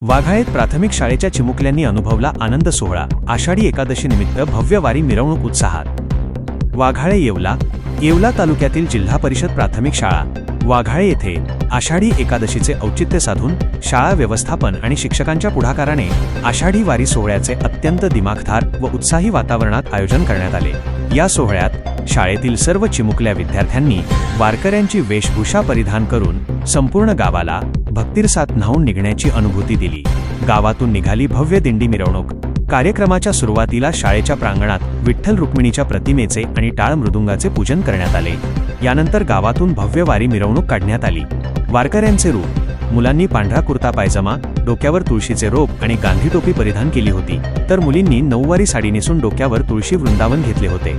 वाघाळेत प्राथमिक शाळेच्या चिमुकल्यांनी अनुभवला आनंद सोहळा। आषाढी एकादशी निमित्त भव्य वारी मिरवणूक उत्साहात। वाघाळे येवला तालुक्यातील जिल्हा परिषद प्राथमिक शाळा वाघाळे येथे आषाढी एकादशीचे औचित्य साधून शाळा व्यवस्थापन आणि शिक्षकांच्या पुढाकाराने आषाढी वारी सोहळ्याचे अत्यंत दिमाखदार व उत्साही वातावरणात आयोजन करण्यात आले। या सोहळ्यात शाळेतील सर्व चिमुकल्या विद्यार्थ्यांनी वारकऱ्यांची वेशभूषा परिधान करून संपूर्ण गावाला भक्तिरसात न्हाऊन निघण्याची अनुभूती दिली। गावातून निघाली भव्य दिंडी मिरवणूक। कार्यक्रमाच्या सुरुवातीला शाळेच्या प्रांगणात विठ्ठल रुक्मिणीच्या प्रतिमेचे आणि टाळ मृदुंगाचे पूजन करण्यात आले। यानंतर गावातून भव्य वारी मिरवणूक काढण्यात आली। वारकऱ्यांचे रूप: मुलांनी पांढरा कुर्ता पायजमा, डोक्यावर तुळशीचे रोप आणि गांधी टोपी परिधान केली होती, तर मुलींनी नऊवारी साडी नेसून डोक्यावर तुळशी वृंदावन घेतले होते।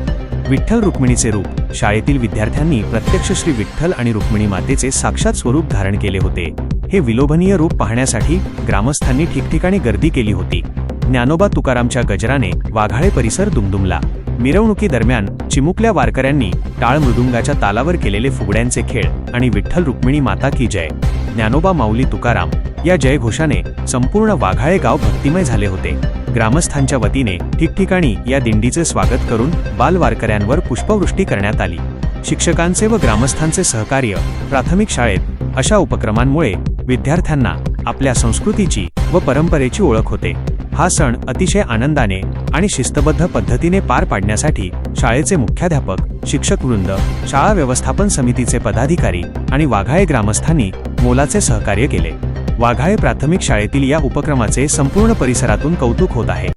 विठ्ठल रुक्मिणीचे रूप: शाळेतील विद्यार्थ्यांनी प्रत्यक्ष श्री विठ्ठल आणि रुक्मिणी मातेचे साक्षात स्वरूप धारण केले होते। हे विलोभनीय रूप पाहण्यासाठी ग्रामस्थांनी ठिकठिकाणी गर्दी केली होती। ज्ञानोबा तुकारामच्या गजराने वाघाळे परिसर दुमदुमला। मिरवणुकीदरम्यान चिमुकल्या वारकऱ्यांनी टाळ मृदुंगाच्या तालावर केलेले फुगड्यांचे खेळ आणि विठ्ठल रुक्मिणी माता की जय, ज्ञानोबा माऊली तुकाराम या जयघोषाने संपूर्ण वाघाळे गाव भक्तिमय झाले होते। ग्रामस्थांच्या वतीने ठिकठिकाणी या दिंडीचे स्वागत करून बालवारकऱ्यांवर पुष्पवृष्टी करण्यात आली। शिक्षकांचे व ग्रामस्थांचे सहकार्य प्राथमिक शाळेत अशा उपक्रमांमुळे विद्यार्थ्यांना आपल्या संस्कृतीची व परंपरेची ओळख होते। हा सण अतिशय आनंदाने आणि शिस्तबद्ध पद्धतीने पार पाडण्यासाठी शाळेचे मुख्याध्यापक, शिक्षकवृंद, शाळा व्यवस्थापन समितीचे पदाधिकारी आणि वाघाळे ग्रामस्थांनी मोलाचे सहकार्य केले। वाघाळे प्राथमिक शाळेतील या उपक्रमाचे संपूर्ण परिसरातून कौतुक होत आहे।